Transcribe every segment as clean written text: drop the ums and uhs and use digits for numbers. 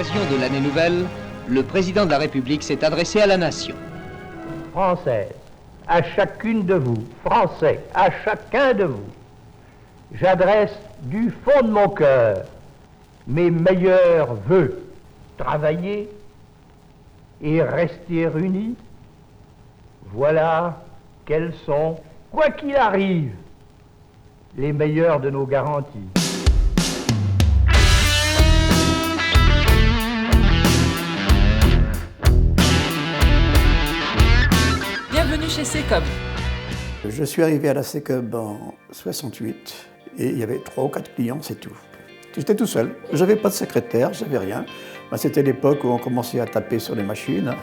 l'occasion de l'année nouvelle, le président de la République s'est adressé à la nation. Française, à chacune de vous, Français, à chacun de vous, j'adresse du fond de mon cœur mes meilleurs vœux. Travailler et rester unis, voilà quels sont, quoi qu'il arrive, les meilleures de nos garanties. Bienvenue chez Secob. Je suis arrivé à la Secob en 68 et il y avait 3 ou 4 clients, c'est tout. J'étais tout seul, j'avais pas de secrétaire, j'avais rien. C'était l'époque où on commençait à taper sur les machines.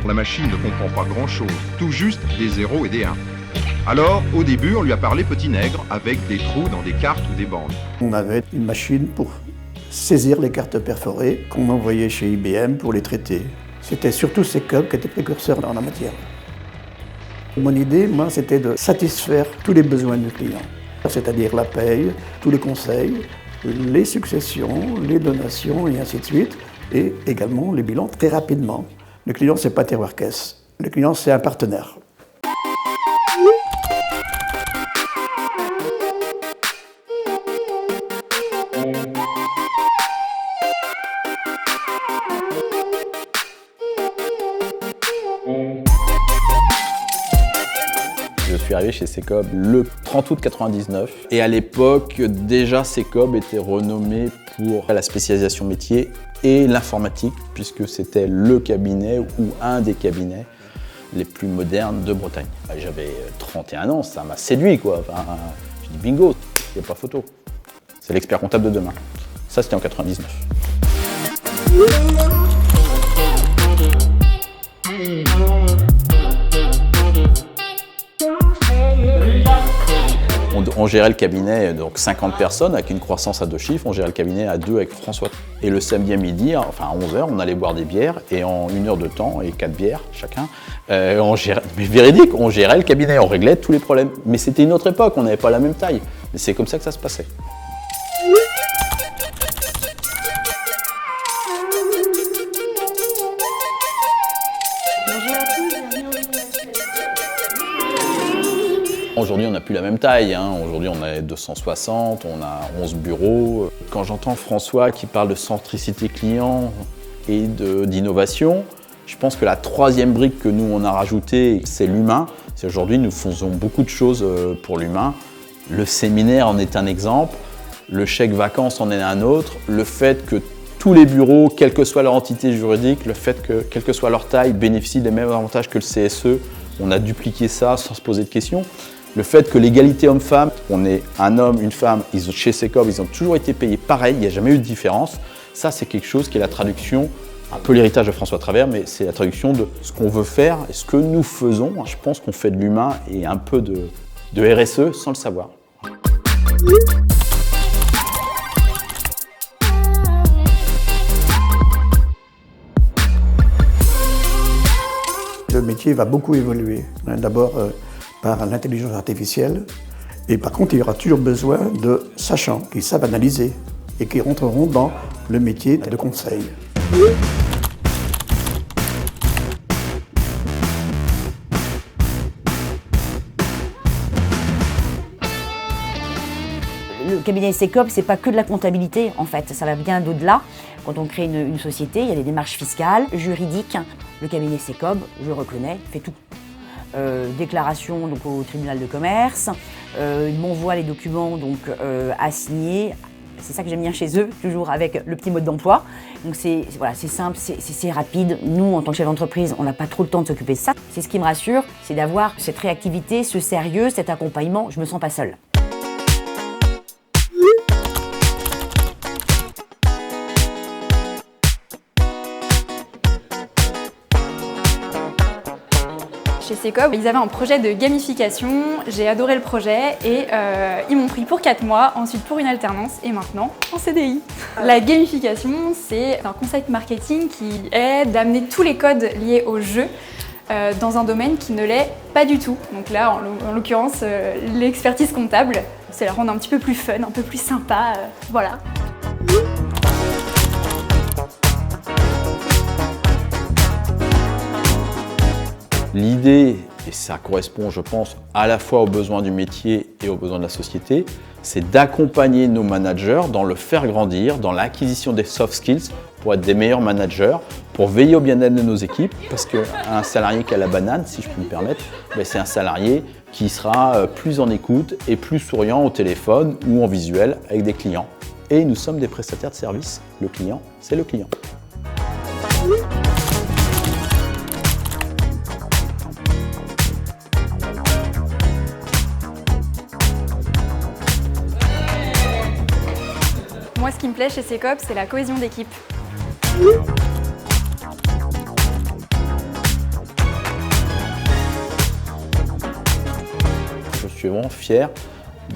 La machine ne comprend pas grand-chose, tout juste des 0 et des 1. Alors, au début, on lui a parlé petit nègre, avec des trous dans des cartes ou des bandes. On avait une machine pour saisir les cartes perforées qu'on envoyait chez IBM pour les traiter. C'était surtout Secob qui était précurseur dans la matière. Mon idée, moi, c'était de satisfaire tous les besoins du client, c'est-à-dire la paye, tous les conseils, les successions, les donations et ainsi de suite, et également les bilans très rapidement. Le client, c'est pas terroir caisse. Le client, c'est un partenaire. Je suis arrivé chez Secob le 30 août 99 et à l'époque, déjà Secob était renommé pour la spécialisation métier et l'informatique puisque c'était le cabinet ou un des cabinets les plus modernes de Bretagne. J'avais 31 ans, ça m'a séduit quoi. Enfin, je dis bingo, il n'y a pas photo. C'est l'expert comptable de demain. Ça c'était en 99. On gérait le cabinet, donc 50 personnes avec une croissance à 2 chiffres, on gérait le cabinet à 2 avec François. Et le samedi à midi, enfin à 11h, on allait boire des bières et en 1 heure de temps et 4 bières chacun, on gérait, mais véridique, on gérait le cabinet, on réglait tous les problèmes. Mais c'était une autre époque, on n'avait pas la même taille. Mais c'est comme ça que ça se passait. Aujourd'hui, on n'a plus la même taille. Aujourd'hui, on est 260, on a 11 bureaux. Quand j'entends François qui parle de centricité client et d'innovation, je pense que la troisième brique que nous, on a rajoutée, c'est l'humain. Aujourd'hui, nous faisons beaucoup de choses pour l'humain. Le séminaire en est un exemple, le chèque vacances en est un autre, le fait que tous les bureaux, quelle que soit leur entité juridique, le fait que, quelle que soit leur taille, bénéficient des mêmes avantages que le CSE, on a dupliqué ça sans se poser de questions. Le fait que l'égalité homme-femme, on est un homme, une femme, chez Secob, ils ont toujours été payés pareil, il n'y a jamais eu de différence. Ça, c'est quelque chose qui est la traduction, un peu l'héritage de François Travers, mais c'est la traduction de ce qu'on veut faire et ce que nous faisons. Je pense qu'on fait de l'humain et un peu de RSE sans le savoir. Le métier va beaucoup évoluer. D'abord, par l'intelligence artificielle. Et par contre, il y aura toujours besoin de sachants qui savent analyser et qui rentreront dans le métier de conseil. Le cabinet Secob, c'est pas que de la comptabilité en fait, ça va bien d'au-delà. Quand on crée une société, il y a des démarches fiscales, juridiques. Le cabinet Secob, je le reconnais, fait tout. Déclaration donc, au tribunal de commerce, ils m'envoient les documents donc, à signer. C'est ça que j'aime bien chez eux, toujours avec le petit mode d'emploi. Donc c'est simple, c'est rapide. Nous, en tant que chef d'entreprise, on n'a pas trop le temps de s'occuper de ça. C'est ce qui me rassure, c'est d'avoir cette réactivité, ce sérieux, cet accompagnement. Je me sens pas seule. Chez Secob, ils avaient un projet de gamification, j'ai adoré le projet et ils m'ont pris pour 4 mois, ensuite pour une alternance et maintenant en CDI. La gamification, c'est un concept marketing qui est d'amener tous les codes liés au jeu dans un domaine qui ne l'est pas du tout. Donc là, en l'occurrence, l'expertise comptable, c'est la rendre un petit peu plus fun, un peu plus sympa, voilà. L'idée, et ça correspond je pense à la fois aux besoins du métier et aux besoins de la société, c'est d'accompagner nos managers dans le faire grandir, dans l'acquisition des soft skills pour être des meilleurs managers, pour veiller au bien-être de nos équipes, parce qu'un salarié qui a la banane, si je peux me permettre, c'est un salarié qui sera plus en écoute et plus souriant au téléphone ou en visuel avec des clients. Et nous sommes des prestataires de services. Le client, c'est le client. Moi, ce qui me plaît chez Secop, c'est la cohésion d'équipe. Je suis vraiment fier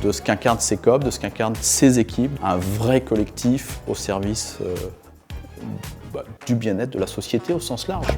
de ce qu'incarne Secop, de ce qu'incarnent ses équipes, un vrai collectif au service du bien-être de la société au sens large.